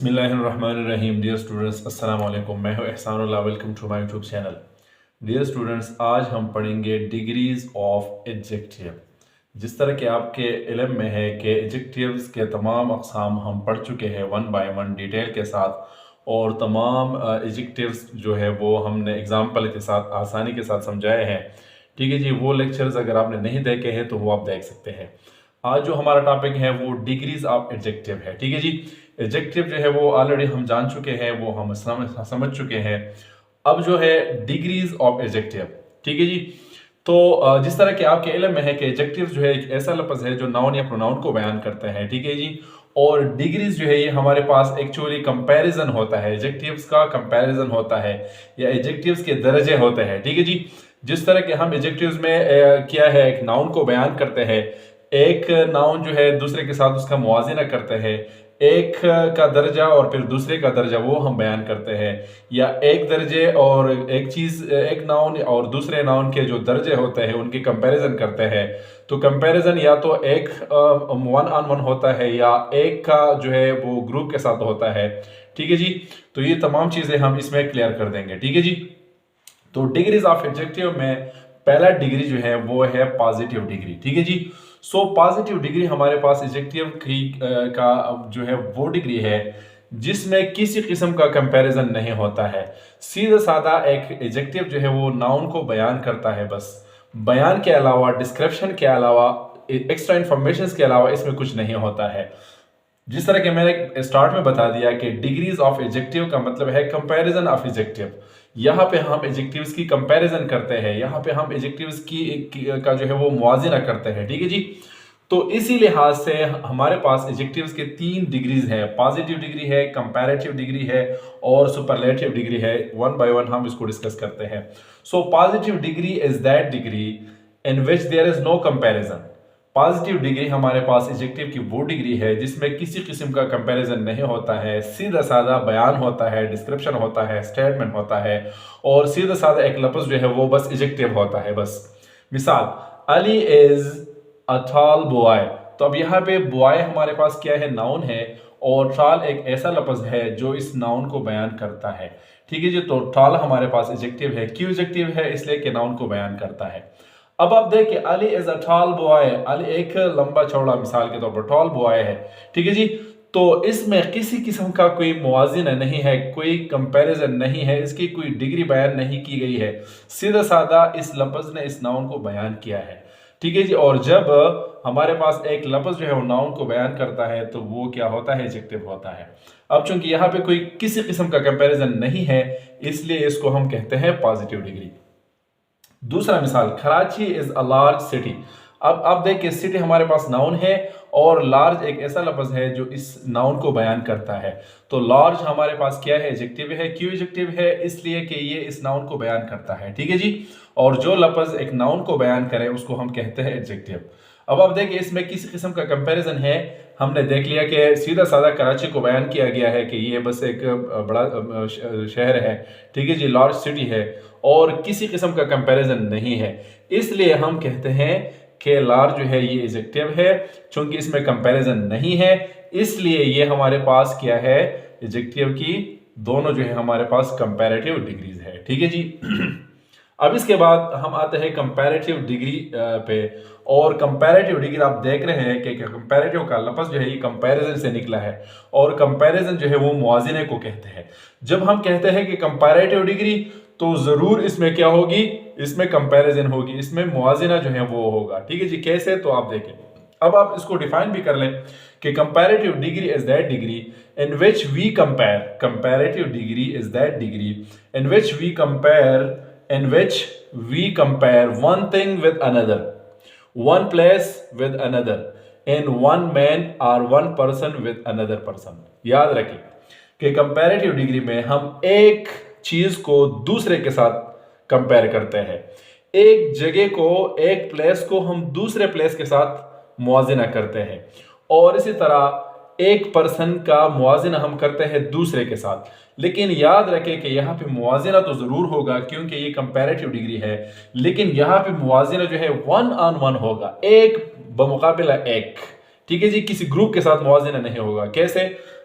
बिस्मिल्लाहिर्रहमानिर्रहीम। Dear students, अस्सलाम वालेकुम। मैं हूं Ehsanullah. Welcome to my YouTube channel. Dear students, आज हम पढ़ेंगे डिग्रीज ऑफ एडजेक्टिव। जिस तरह के आपके इल्म में है कि एडजेक्टिव्स के तमाम अक़साम हम पढ़ चुके हैं वन बाय वन डिटेल के साथ, और तमाम एडजेक्टिव्स जो है वो हमने एग्जाम्पल के साथ आसानी के साथ समझाए हैं। ठीक है जी, वो लेक्चर्स अगर आपने नहीं देखे हैं तो वो आप देख सकते हैं। आज जो हमारा टॉपिक है वो डिग्रीज ऑफ एडजेक्टिव है। ठीक है जी, एडजेक्टिव जो है वो ऑलरेडी हम जान चुके हैं, वो हम समझ चुके हैं। अब जो है डिग्रीज ऑफ एडजेक्टिव, ठीक है जी। तो जिस तरह के आपके इल्म में है कि एडजेक्टिव जो है एक ऐसा लफ्ज़ है जो नाउन या प्रोनाउन को बयान करता है, ठीक है जी। और डिग्रीज जो है ये हमारे पास एक्चुअली कंपैरिजन होता है, एडजेक्टिव्स का कंपैरिजन होता है या एडजेक्टिव्स के दर्जे होते हैं, ठीक है जी। जिस तरह के हम एडजेक्टिव्स में क्या है, एक नाउन को बयान करते हैं, एक नाउन जो है दूसरे के साथ उसका मुआजिना करते हैं, एक का दर्जा और फिर दूसरे का दर्जा वो हम बयान करते हैं, या एक दर्जे और एक चीज़, एक नाउन और दूसरे नाउन के जो दर्जे होते हैं उनकी कंपैरिजन करते हैं। तो कंपैरिजन या तो एक वन ऑन वन होता है या एक का जो है वो ग्रुप के साथ होता है, ठीक है जी। तो ये तमाम चीज़ें हम इसमें क्लियर कर देंगे, ठीक है जी। तो डिग्रीज ऑफ एडजेक्टिव में पहला डिग्री जो है वो है पॉजिटिव डिग्री, ठीक है जी। सो पॉजिटिव डिग्री हमारे पास एडजेक्टिव का जो है वो डिग्री है जिसमें किसी किस्म का कंपैरिजन नहीं होता है। सीधा साधा एक एडजेक्टिव जो है वो नाउन को बयान करता है, बस बयान के अलावा, डिस्क्रिप्शन के अलावा, एक्स्ट्रा इंफॉर्मेशन के अलावा इसमें कुछ नहीं होता है। जिस तरह के मैंने स्टार्ट में बता दिया कि डिग्रीज ऑफ एडजेक्टिव का मतलब है कंपैरिजन ऑफ एडजेक्टिव। यहाँ पे हम एडजेक्टिव्स की कंपैरिजन करते हैं, यहाँ पे हम एडजेक्टिव्स का जो है वो मुआजिना करते हैं, ठीक है जी। तो इसी लिहाज से हमारे पास एडजेक्टिव्स के तीन डिग्रीज हैं, पॉजिटिव डिग्री है, कंपैरेटिव डिग्री है और सुपरलेटिव डिग्री है। वन बाय वन हम इसको डिस्कस करते हैं। So positive degree is that degree in which there is no comparison. Positive degree हमारे पास एडजेक्टिव की वो डिग्री है जिसमें किसी किस्म का कंपैरिजन नहीं होता है, सीधा साधा बयान होता है, डिस्क्रिप्शन होता है, स्टेटमेंट होता है, और सीधा साधा एक लफ्ज़ जो है वो बस एडजेक्टिव होता है, बस। मिसाल, Ali is a tall boy. तो अब यहाँ पे बॉय हमारे पास क्या है, नाउन है, और टॉल एक ऐसा लफ्ज़ है जो इस नाउन को बयान करता है, ठीक है जी। तो टॉल हमारे पास एडजेक्टिव है, क्यों एडजेक्टिव है, इसलिए कि नाउन को बयान करता है। अब आप देखिए, Ali is a tall boy, Ali एक लंबा चौड़ा, मिसाल के तौर पर टॉल बॉय है, ठीक है जी। तो इसमें किसी किस्म का कोई मुआजिना नहीं है, कोई कंपैरिजन नहीं है, इसकी कोई डिग्री बयान नहीं की गई है, सीधा साधा इस लफ्ज़ ने इस नाउन को बयान किया है, ठीक है जी। और जब हमारे पास एक लफ्ज़ जो है वो नाउन को बयान करता है तो वो क्या होता है, एडजेक्टिव होता है। अब चूंकि यहाँ पे कोई किसी किस्म का कंपैरिजन नहीं है, इसलिए इसको हम कहते हैं पॉजिटिव डिग्री। दूसरा मिसाल, Karachi is a large city. अब आप देखिए, सिटी हमारे पास नाउन है और लार्ज एक ऐसा लफ्ज़ है जो इस नाउन को बयान करता है। तो लार्ज हमारे पास क्या है, एडजेक्टिव है। क्यों एडजेक्टिव है, इसलिए कि ये इस नाउन को बयान करता है, ठीक है जी। और जो लफ्ज़ एक नाउन को बयान करे उसको हम कहते हैं एडजेक्टिव। अब आप देखिए, इसमें किसी किस्म का कंपैरिजन है। हमने देख लिया कि सीधा साधा कराची को बयान किया गया है कि ये बस एक बड़ा शहर है, ठीक है जी, लार्ज सिटी है, और किसी किस्म का कंपैरिजन नहीं है, इसलिए हम कहते हैं कि लार्ज जो है ये एडजेक्टिव है। चूंकि इसमें कंपैरिजन नहीं है, इसलिए ये हमारे पास क्या है, एडजेक्टिव की दोनों जो है हमारे पास कंपैरेटिव डिग्रीज है, ठीक है जी। अब इसके बाद हम आते हैं कंपैरेटिव डिग्री पे। और कंपैरेटिव डिग्री आप देख रहे हैं कि कंपैरेटिव का लफ्ज़ जो है ये कंपैरिजन से निकला है, और कंपैरिजन जो है वो मुआजिने को कहते हैं। जब हम कहते हैं कि कंपैरेटिव डिग्री, तो जरूर इसमें क्या होगी, इसमें कंपैरिजन होगी, इसमें मुआजिना जो है वो होगा, ठीक है जी। कैसे, तो आप देखें। अब आप इसको डिफाइन भी कर लें कि comparative degree is that degree in which we compare. Comparative degree is that degree in which we compare, in which we compare one thing with another, one place with another, and one man or one person with another person। याद रखिए कि comparative degree में हम एक चीज को दूसरे के साथ कंपेयर करते हैं, एक जगह को, एक प्लेस को हम दूसरे प्लेस के साथ मुआजिना करते हैं, और इसी तरह एक पर्सन का मुआजिना हम करते हैं दूसरे के साथ। लेकिन याद रखें कि यहाँ पे मुआजिना तो जरूर होगा क्योंकि ये कंपैरेटिव डिग्री है, लेकिन यहाँ पे मुआजिना जो है वन ऑन वन होगा, एक बमुकाबिला एक, ठीक है जी। किसी ग्रुप के साथ मुआजिना नहीं होगा। कैसे,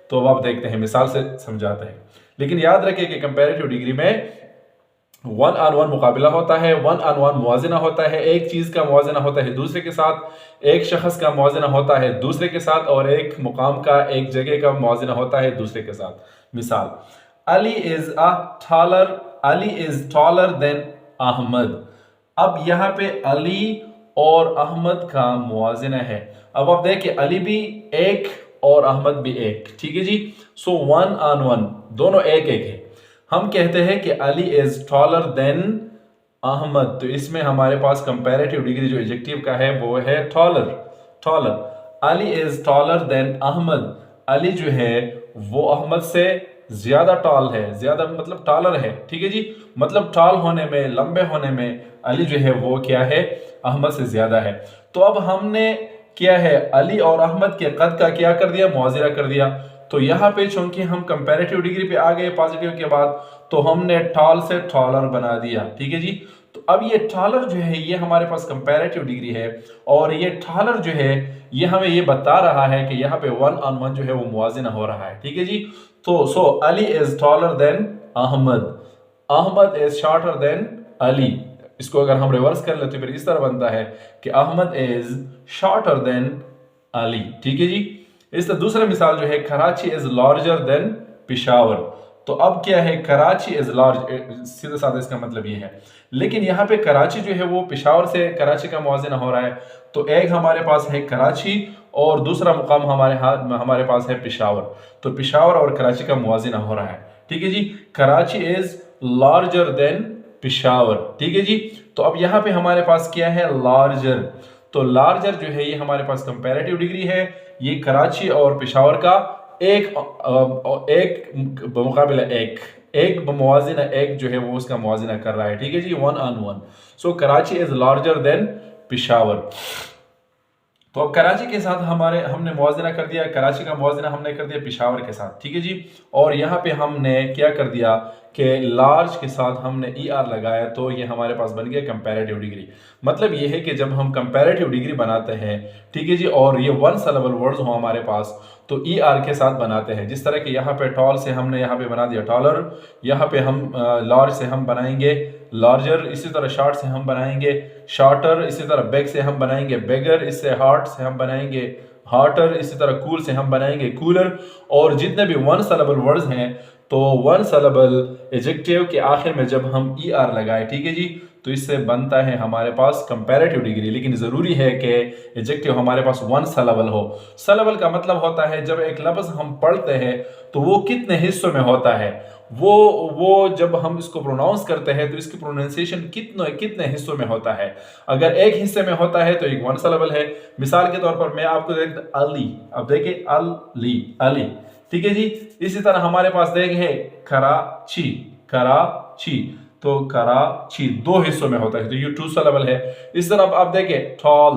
तो अब आप देखते हैं, मिसाल से समझाते हैं। लेकिन याद रखिए कि कंपैरेटिव डिग्री में 1 ऑन 1 मुकाबला होता है, 1 ऑन 1 मुवाजना होता है, एक चीज का मुवाजना होता है दूसरे के साथ, एक शख्स का मुवाजना होता है दूसरे के साथ, और एक मुकाम का, एक जगह का मुवाजना होता है दूसरे के साथ। मिसाल, Ali is taller than Ahmad. अब यहाँ पे अली और अहमद का मुवाजना है। अब आप देखिए, अली भी एक और अहमद भी एक, ठीक है जी। सो 1 ऑन 1 दोनों एक एक है। हम कहते हैं कि Ali is taller than Ahmad, तो इसमें हमारे पास कंपैरेटिव डिग्री जो एडजेक्टिव का है वो है taller. Taller, Ali is taller than Ahmad. Ali जो है वो अहमद से ज्यादा टॉल है, ज्यादा मतलब टॉलर है, ठीक है जी। मतलब टॉल होने में, लंबे होने में अली जो है वो क्या है, अहमद से ज्यादा है। तो अब हमने क्या है, अली और अहमद के कद का क्या कर दिया, मुआजिरा कर दिया। तो यहाँ पे चूंकि हम कंपैरेटिव डिग्री पे आ गए पॉजिटिव के बाद, तो हमने टॉल से टॉलर बना दिया, ठीक है जी। तो अब ये टॉलर जो है ये हमारे पास कंपैरेटिव डिग्री है, और ये टॉलर जो है ये हमें ये बता रहा है कि यहाँ पे 1 ऑन 1 जो है वो मुआजिना हो रहा है, ठीक है जी। तो so Ali is taller than Ahmed, Ahmed is shorter than Ali. इसको अगर हम रिवर्स कर लेते तो फिर इस तरह बनता है कि Ahmad is shorter than Ali, ठीक है जी। इस तरह दूसरा मिसाल जो है, Karachi is larger than Peshawar. तो अब क्या है, कराची इज लार्ज, सीधा साधा इसका मतलब ये है। लेकिन यहाँ पे कराची जो है वो पिशावर से कराची का मुआजिना हो रहा है। तो एक हमारे पास है कराची और दूसरा मुकाम हमारे पास है पिशावर। तो पिशावर और कराची का मुआजिना हो रहा है, ठीक है जी। Karachi is larger than Peshawar, ठीक है जी। तो अब यहाँ पे हमारे पास क्या है, लार्जर। तो लार्जर जो है ये हमारे पास कंपैरेटिव डिग्री है। ये कराची और पिशावर का एक मुकाबला एक मुवाजिना एक जो है वो उसका मुवाजिना कर रहा है, ठीक है जी, 1 on 1। So Karachi is larger than Peshawar. तो अब कराची के साथ हमने मुवाजना कर दिया, कराची का मुवाजना हमने कर दिया पिशावर के साथ, ठीक है जी। और यहाँ पे हमने क्या कर दिया कि लार्ज के साथ हमने ER लगाया, तो ये हमारे पास बन गया कंपैरेटिव डिग्री। मतलब ये है कि जब हम कंपैरेटिव डिग्री बनाते हैं, ठीक है जी, और ये 1 सिलेबल वर्ड्स हो हमारे पास, तो ER के साथ बनाते हैं। जिस तरह कि यहाँ पे टॉल से हमने यहाँ पे बना दिया टॉलर, यहाँ पे हम लार्ज से हम बनाएंगे लार्जर, इसी तरह शॉर्ट से हम बनाएंगे शॉर्टर, इसी तरह बेग से हम बनाएंगे बेगर, इससे हार्ट से हम बनाएंगे हार्टर, इसी तरह कूल से हम बनाएंगे कूलर। और जितने भी 1 सिलेबल वर्ड्स हैं, तो 1 सिलेबल एडजेक्टिव के आखिर में जब हम ER लगाए, ठीक है जी, तो इससे बनता है हमारे पास कंपैरेटिव डिग्री। लेकिन जरूरी है कि एडजेक्टिव हमारे पास 1 सिलेबल हो। सिलेबल का मतलब होता है जब एक लफ्ज हम पढ़ते हैं तो वो कितने हिस्सों में होता है, वो जब हम इसको प्रोनाउंस करते हैं तो इसकी प्रोनाउंसिएशन कितने हिस्सों में होता है। अगर एक हिस्से में होता है तो एक 1 सिलेबल है। मिसाल के तौर पर मैं आपको देखता अली, अब देखिए अली, ठीक है जी। इसी तरह हमारे पास देखें कराची, तो कराची 2 हिस्सों में होता है, तो ये 2 सिलेबल है। इस तरह आप देखें टॉल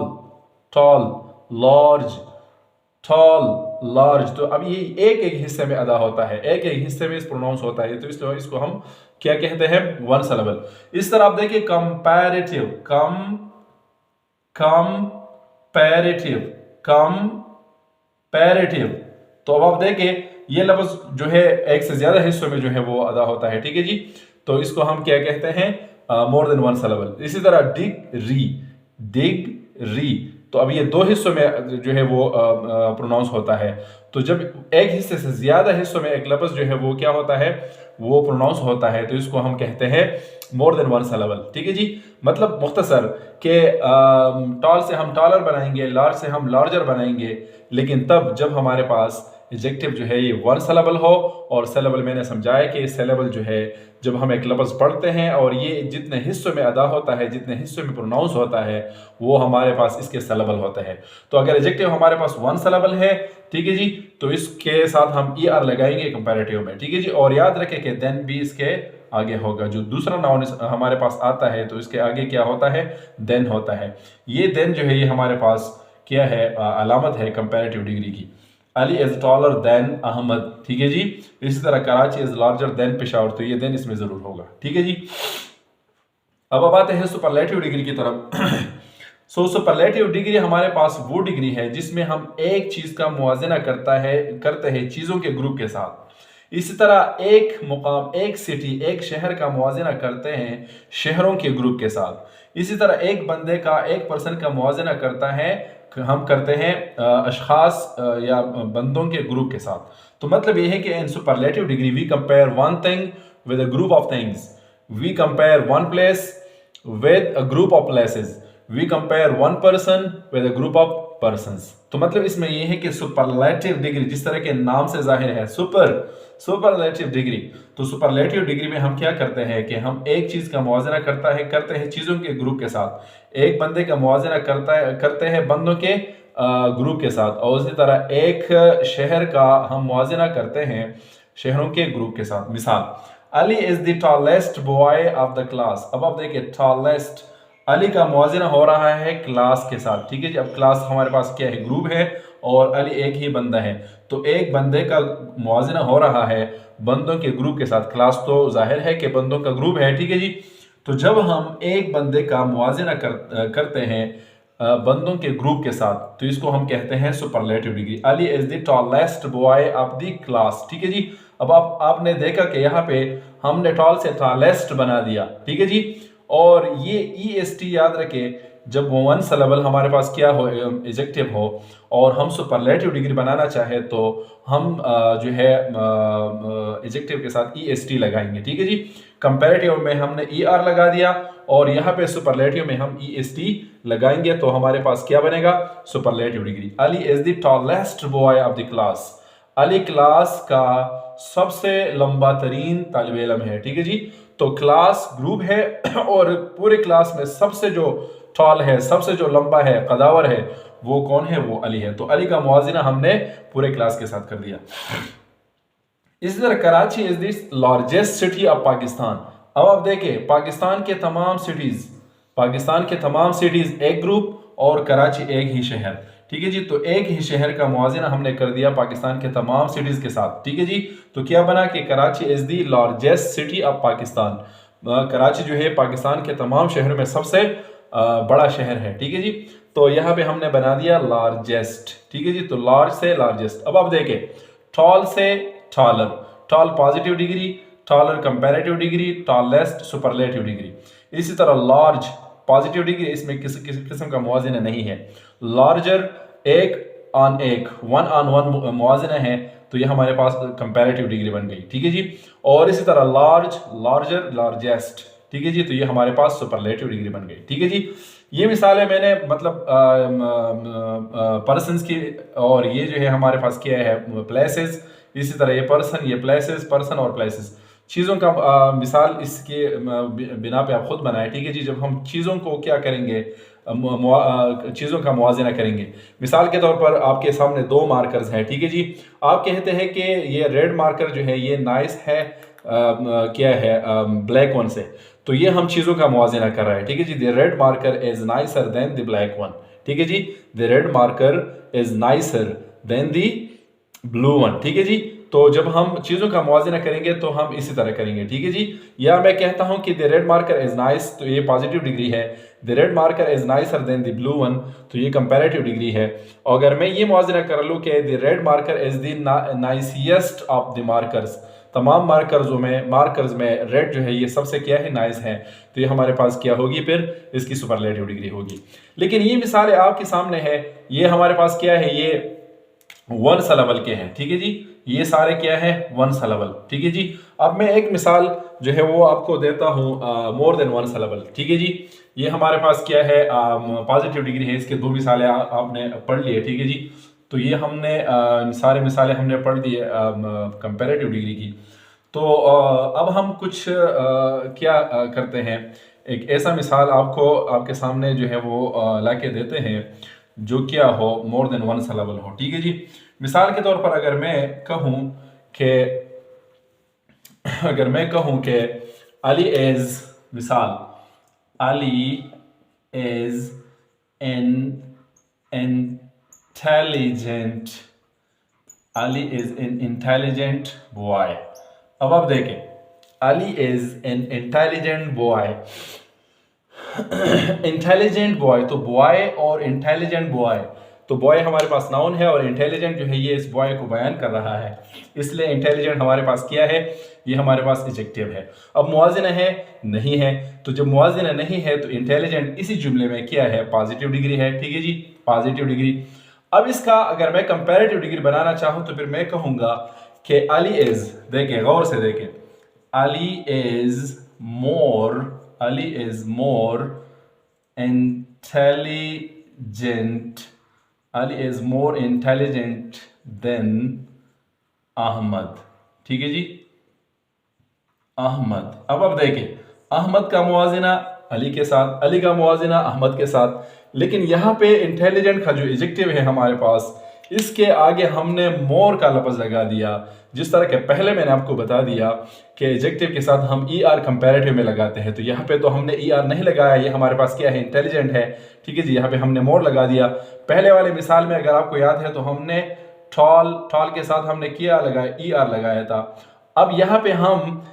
लार्ज, तो अब ये एक एक हिस्से में अदा होता है, एक एक हिस्से में इस प्रोनाउंस होता है, तो इसलिए इसको हम क्या कहते हैं, 1 सिलेबल। इस तरह आप देखिए कंपैरेटिव, तो अब आप देखिए ये लफ्ज जो है एक से ज्यादा हिस्सों में जो है वो अदा होता है, ठीक है जी। तो इसको हम क्या कहते हैं, मोर देन 1 सिलेबल। इसी तरह डिग री, तो अब ये 2 हिस्सों में जो है वो प्रोनाउंस होता है। तो जब एक हिस्से से ज्यादा हिस्सों में एक लफ्ज जो है वो क्या होता है, वो प्रोनाउंस होता है, तो इसको हम कहते हैं मोर देन 1 सिलेबल, ठीक है जी। मतलब मुख्तसर के टॉल से हम टॉलर बनाएंगे, लार्ज से हम लार्जर बनाएंगे, लेकिन तब जब हमारे पास एडजेक्टिव जो है ये 1 सिलेबल हो। और सिलेबल मैंने समझाया कि सिलेबल जो है जब हम एक लफ्ज पढ़ते हैं और ये जितने हिस्सों में अदा होता है, जितने हिस्सों में प्रोनाउंस होता है, वो हमारे पास इसके सिलेबल होते हैं। तो अगर एडजेक्टिव हमारे पास 1 सिलेबल है, ठीक है जी, तो इसके साथ हम ER लगाएंगे कंपैरेटिव में, ठीक है जी। और याद रखें कि देन भी इसके आगे होगा। जो दूसरा नाउन हमारे पास आता है तो इसके आगे क्या होता है, देन होता है। ये देन जो है ये हमारे पास क्या है, अलामत है कंपैरेटिव डिग्री की। Ali is taller than Ahmad, ठीक है जी। इसी तरह Karachi is larger than Peshawar, तो ये देन इसमें जरूर होगा, ठीक है जी। अब आते हैं सुपरलेटिव डिग्री की तरफ। सो सुपरलेटिव डिग्री हमारे पास वो डिग्री है जिसमें हम एक चीज का मुआजना करते हैं चीजों के ग्रुप के साथ। इसी तरह एक मुकाम, एक सिटी, एक शहर का मुआजना करते हैं शहरों के ग्रुप के साथ। इसी तरह एक बंदे का, एक पर्सन का मुआजना हम करते हैं अशखास या बंदों के ग्रुप के साथ। तो मतलब यह है कि in superlative degree we compare one thing with a group of things, we compare one place with a group of places, we compare one person with a group of persons। तो मतलब इसमें यह है कि सुपरलेटिव डिग्री जिस तरह के नाम से जाहिर है, सुपरलेटिव डिग्री, तो सुपरलेटिव डिग्री में हम क्या करते हैं कि हम एक चीज का मुआवजा करते हैं चीजों के ग्रुप के साथ। एक बंदे का मुआवजा करते हैं बंदों के ग्रुप के साथ, और उसी तरह एक शहर का हम मुआवजा करते हैं शहरों के ग्रुप के साथ। मिसाल, Ali is the tallest boy of the class. अब आप देखिए टॉलेस्ट, अली का मुआवजा हो रहा है क्लास के साथ, ठीक है जी। अब क्लास हमारे पास क्या है, ग्रुप है, और अली एक ही बंदा है, तो एक बंदे का मुआवजा हो रहा है बंदों के ग्रुप के साथ। क्लास तो जाहिर है कि बंदों का ग्रुप है, ठीक है जी। तो जब हम एक बंदे का मुआवजा करते हैं बंदों के ग्रुप के साथ, तो इसको हम कहते हैं superlative degree. Ali is the tallest boy of the class, ठीक है जी। अब आपने देखा कि यहाँ पे हमने टॉल से टॉलेस्ट बना दिया, ठीक है जी। और ये EST याद रखें, जब वो वन सिलेबल हमारे पास क्या हो, एडजेक्टिव हो, और हम सुपरलेटिव डिग्री बनाना चाहे तो हम जो है एडजेक्टिव के साथ EST लगाएंगे, ठीक है जी। कंपैरेटिव में हमने ER लगा दिया, और यहाँ पे सुपरलेटिव में हम EST लगाएंगे, तो हमारे पास क्या बनेगा, superlative degree. Ali is the tallest boy of the class, Ali class का सबसे लंबा तरीन तालिब इल्म है, ठीक है जी। तो क्लास ग्रुप है, और पूरे क्लास में सबसे जो टॉल है, सबसे जो लंबा है, कदावर है, वो कौन है, वो अली है। तो अली का मुआवजा हमने पूरे क्लास के साथ कर दिया। इसी तरह Karachi is the largest city of Pakistan. अब आप देखें पाकिस्तान के तमाम सिटीज एक ग्रुप, और कराची एक ही शहर, ठीक है जी। तो एक ही शहर का मुआवजा हमने कर दिया पाकिस्तान के तमाम सिटीज के साथ, ठीक है जी। तो क्या बना कि Karachi is the largest city of Pakistan. Karachi जो है पाकिस्तान के तमाम शहरों में सबसे बड़ा शहर है, ठीक है जी। तो यहाँ पे हमने बना दिया लार्जेस्ट, ठीक है जी। तो लार्ज से लार्जेस्ट। अब आप देखें टॉल से taller, tall positive degree, taller comparative degree, tallest superlative degree. इसी तरह लार्ज पॉजिटिव डिग्री, इसमें किसी किस्म का मुआवजा नहीं है। लार्जर एक ऑन एक, वन ऑन वन मुआवजा है, तो ये हमारे पास कंपैरेटिव डिग्री बन गई, ठीक है जी। और इसी तरह लार्ज, लार्जर, लार्जेस्ट, ठीक है जी। तो ये हमारे पास सुपरलेटिव डिग्री बन गई, ठीक है जी। ये मिसालें मैंने मतलब पर्सन्स की, और ये जो है हमारे पास क्या है, प्लेसेस। इसी तरह ये पर्सन, ये प्लेसेस, पर्सन और प्लेसेस, चीज़ों का मिसाल इसके बिना पे आप खुद बनाए, ठीक है जी। जब हम चीज़ों को क्या करेंगे, चीज़ों का मुआवजा करेंगे। मिसाल के तौर पर आपके सामने दो मार्कर्स हैं, ठीक है जी। आप कहते हैं कि ये रेड मार्कर जो है ये नाइस है क्या है ब्लैक वन से, तो ये हम चीज़ों का मुआवजा कर रहे हैं, ठीक है जी। The red marker is nicer than the black one, ठीक है जी। The red marker is nicer than the blue one, ठीक है जी। तो जब हम चीज़ों का मुआवजा करेंगे तो हम इसी तरह करेंगे, ठीक है जी। या मैं कहता हूं कि the red marker is nice, तो ये पॉजिटिव डिग्री है। The red marker is nicer than the blue one, तो ये कंपैरेटिव डिग्री है। और अगर मैं ये मुआवजा कर लूँ कि the red marker is the nicest of the markers, तमाम मार्कर्स में रेड जो है ये सबसे क्या है, नाइस है, तो ये हमारे पास क्या होगी, फिर इसकी सुपरलेटिव डिग्री होगी। लेकिन ये मिसाल आपके सामने है, ये हमारे पास क्या है, ये वन सिलेबल के हैं, ठीक है जी। ये सारे क्या है, वन सिलेबल, ठीक है जी। अब मैं एक मिसाल जो है वो आपको देता हूँ मोर देन वन सिलेबल, ठीक है जी। ये हमारे पास क्या है, पॉजिटिव डिग्री है, इसके दो मिसालें आपने पढ़ लिए, ठीक है जी। तो ये हमने सारे मिसालें हमने पढ़ दिए कंपैरेटिव डिग्री की। तो अब हम कुछ क्या करते हैं, एक ऐसा मिसाल आपको आपके सामने जो है वो लाके देते हैं जो क्या हो, मोर देन वन सिलेबल हो, ठीक है जी। मिसाल के तौर पर अगर मैं कहूँ कि अली इज, मिसाल, Ali is an intelligent, Ali is an intelligent boy. अब आप देखें Ali is an intelligent boy, intelligent boy, तो बॉय और इंटेलिजेंट बॉय, तो बॉय हमारे पास नाउन है और इंटेलिजेंट जो है ये इस बॉय को बयान कर रहा है, इसलिए इंटेलिजेंट हमारे पास क्या है, ये हमारे पास एडजेक्टिव है। अब मुआजिना है नहीं है, तो जब मुआजिना नहीं है तो इंटेलिजेंट इसी जुमले में क्या है, पॉजिटिव डिग्री है। ठीक है जी, पॉजिटिव डिग्री। अब इसका अगर मैं कंपैरेटिव डिग्री बनाना चाहूं तो फिर मैं कहूंगा कि अली इज, देखिए गौर से देखिए, Ali is more, Ali is more intelligent, Ali is more intelligent than Ahmad. ठीक है जी, अहमद। अब देखिए, अहमद का मुवाजिना अली के साथ, अली का मुवाजिना अहमद के साथ, लेकिन यहाँ पे इंटेलिजेंट का जो एडजेक्टिव है हमारे पास, इसके आगे हमने मोर का लफ्ज लगा दिया। जिस तरह के पहले मैंने आपको बता दिया कि एडजेक्टिव के साथ हम ई आर कंपेरेटिव में लगाते हैं, तो यहाँ पे तो हमने ई आर नहीं लगाया, ये हमारे पास क्या है, इंटेलिजेंट है। ठीक है जी, यहाँ पे हमने मोर लगा दिया। पहले वाले मिसाल में अगर आपको याद है तो हमने टॉल, टॉल के साथ हमने क्या लगाया, ई आर लगाया था। अब यहाँ पे हम,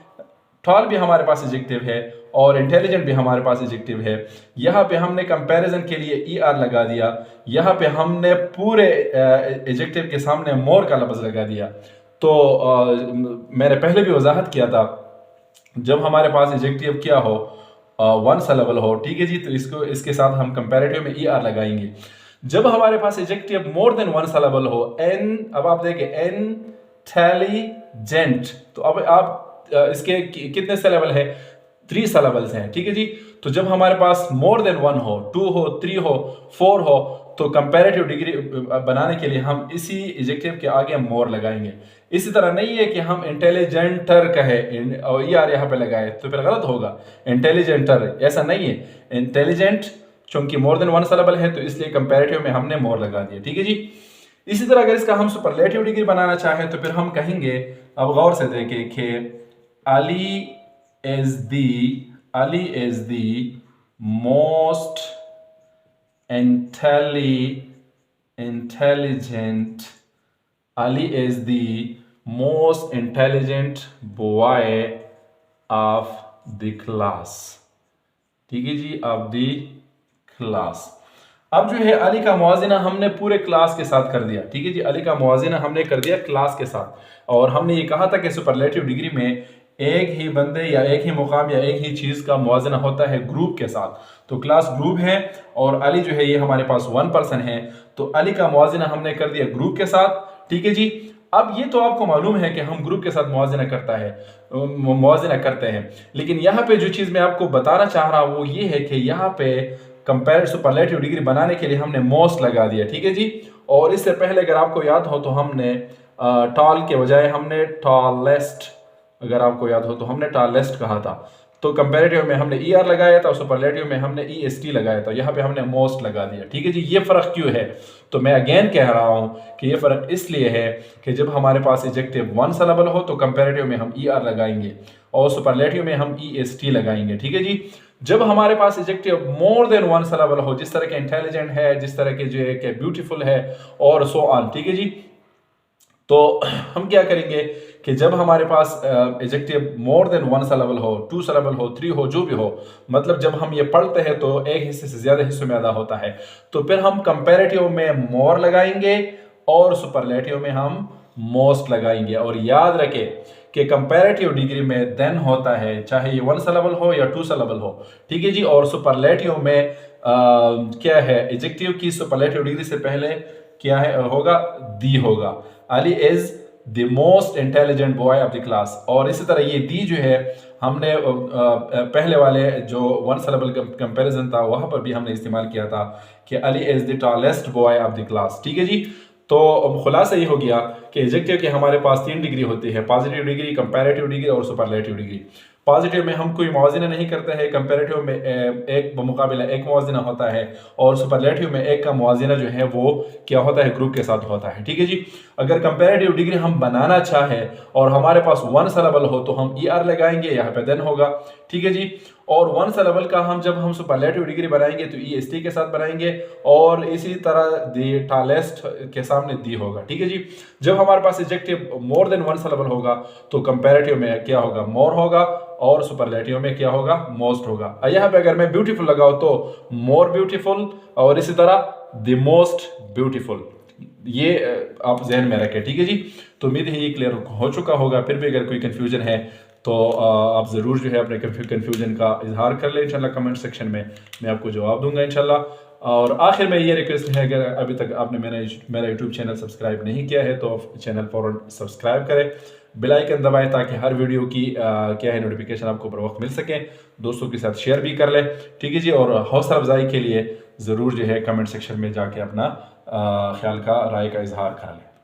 टॉल भी हमारे पास एडजेक्टिव है और इंटेलिजेंट भी हमारे पास एडजेक्टिव है, यहाँ पे हमने कंपैरिजन के लिए ई आर लगा दिया, यहाँ पे हमने पूरे एडजेक्टिव के सामने मोर का लफ्ज लगा दिया। तो मैंने पहले भी वजाहत किया था, जब हमारे पास एडजेक्टिव क्या हो, वन सिलेबल हो, ठीक है जी, तो इसको इसके साथ हम कंपैरेटिव में ई आर लगाएंगे। जब हमारे पास adjective more than one syllable हो, एन, अब आप देखें इंटेलिजेंट, तो अब आप इसके कितने सिलेबल है, 3 सिलेबल्स हैं। ठीक है जी, तो जब हमारे पास मोर देन 1 हो, 2 हो, 3 हो, 4 हो, तो कंपैरेटिव डिग्री बनाने के लिए हम इसी एडजेक्टिव के आगे मोर लगाएंगे। इसी तरह नहीं है कि हम इंटेलिजेंटर कहे और ई आर यहाँ पे लगाए तो फिर गलत होगा, इंटेलिजेंटर ऐसा नहीं है। इंटेलिजेंट चूंकि मोर देन 1 सिलेबल है तो इसलिए कंपैरेटिव में हमने मोर लगा दिया। ठीक है जी, इसी तरह अगर इसका हम सुपरलेटिव डिग्री बनाना चाहें तो फिर हम कहेंगे, अब गौर से देखें कि Ali is the most intelligent, Ali is the most intelligent boy of the class. ठीक है जी, ऑफ द क्लास। अब जो है अली का मुआजिना हमने पूरे क्लास के साथ कर दिया। ठीक है जी, अली का मुआजिना हमने कर दिया क्लास के साथ, और हमने ये कहा था कि सुपरलेटिव डिग्री में एक ही बंदे या एक ही मुकाम या एक ही चीज का मुआजना होता है ग्रुप के साथ। तो क्लास ग्रुप है और अली जो है ये हमारे पास 1 पर्सन है, तो अली का मुआजना हमने कर दिया ग्रुप के साथ। ठीक है जी, अब ये तो आपको मालूम है कि हम ग्रुप के साथ मुआजना करते हैं, लेकिन यहाँ पे जो चीज मैं आपको बताना चाह रहा हूँ वो ये है कि यहाँ पे कंपेयर सुपरलेटिव डिग्री बनाने के लिए हमने मोस्ट लगा दिया। ठीक है जी, और इससे पहले अगर आपको याद हो तो हमने टॉल के बजाय हमने टॉलेस्ट, अगर आपको याद हो तो हमने टॉलेस्ट कहा था, तो कंपैरेटिव में हमने ई आर लगाया था और सुपरलेटिव में हमने ई एस टी लगाया था, यहाँ पे हमने मोस्ट लगा दिया। ठीक है जी, ये फर्क क्यों है, तो मैं अगेन कह रहा हूँ कि ये फर्क इसलिए है कि जब हमारे पास एडजेक्टिव 1 सिलेबल हो तो कंपैरेटिव में हम ई आर लगाएंगे और सुपरलेटिव में हम ई एस टी लगाएंगे। ठीक है जी, जब हमारे पास एडजेक्टिव मोर देन 1 सिलेबल हो, जिस तरह के इंटेलिजेंट है, जिस तरह के जो है कि ब्यूटीफुल है और सो ऑन, ठीक है जी, तो हम क्या करेंगे कि जब हमारे पास एडजेक्टिव मोर देन 1 सिलेबल हो, 2 सिलेबल हो, 3 हो, जो भी हो, मतलब जब हम ये पढ़ते हैं तो एक हिस्से से ज्यादा हिस्सों में अदा होता है, तो फिर हम कंपैरेटिव में मोर लगाएंगे और सुपरलेटिव में हम मोस्ट लगाएंगे। और याद रखें कि कंपैरेटिव डिग्री में देन होता है, चाहे ये 1 सिलेबल हो या 2 सिलेबल हो। ठीक है जी, और सुपरलेटिव में क्या है, एडजेक्टिव की सुपरलेटिव डिग्री से पहले क्या है होगा, दी होगा। Ali is the most intelligent boy of the class, और इसी तरह ये दी जो है हमने पहले वाले जो 1 सिलेबल कंपैरिजन था वहां पर भी हमने इस्तेमाल किया था कि Ali is the tallest boy of the class. ठीक है जी, तो खुलासा ये हो गया कि एडजेक्टिव के हमारे पास 3 डिग्री होती है, पॉजिटिव डिग्री, कंपैरेटिव डिग्री और सुपरलेटिव डिग्री। पॉजिटिव में हम कोई मुआवजना नहीं करते हैं, कंपैरेटिव में एक बमुकाबिला एक मुआवजना होता है, और सुपरलेटिव में एक का मुआवजना जो है वो क्या होता है, ग्रुप के साथ होता है। ठीक है जी, अगर कंपैरेटिव डिग्री हम बनाना चाहे और हमारे पास 1 सिलेबल हो तो हम ई आर लगाएंगे, यहाँ पे देन होगा। ठीक है जी, और वन सिलेबल का जब हम सुपरलेटिव डिग्री बनाएंगे तो EST के साथ बनाएंगे और इसी तरह दी टालेस्ट के सामने दी होगा। ठीक है जी। जब हमारे पास adjective more than one syllable होगा तो कंपैरेटिव में क्या होगा, मोर होगा, और सुपरलेटिव में क्या होगा, मोस्ट होगा। यहाँ पे अगर मैं ब्यूटीफुल लगाऊं तो मोर ब्यूटीफुल, और इसी तरह द मोस्ट ब्यूटीफुल। ये आप जहन में रखें। ठीक है जी। तो उम्मीद है ये क्लियर हो चुका होगा। फिर भी अगर कोई कंफ्यूजन है तो आप ज़रूर जो है अपने कंफ्यूजन का इजहार कर लें इंशाल्लाह कमेंट सेक्शन में, मैं आपको जवाब दूंगा इंशाल्लाह। और आखिर में ये रिक्वेस्ट है, अगर अभी तक आपने मेरा यूट्यूब चैनल सब्सक्राइब नहीं किया है तो चैनल फ़ौरन सब्सक्राइब करें, बेल आइकन दबाएं ताकि हर वीडियो की क्या है नोटिफिकेशन आपको बर वक्त मिल सके। दोस्तों के साथ शेयर भी कर लें। ठीक है जी। और हौसला अफजाई के लिए ज़रूर जो है कमेंट सेक्शन में जाके अपना ख्याल का, राय का इजहार कर लें।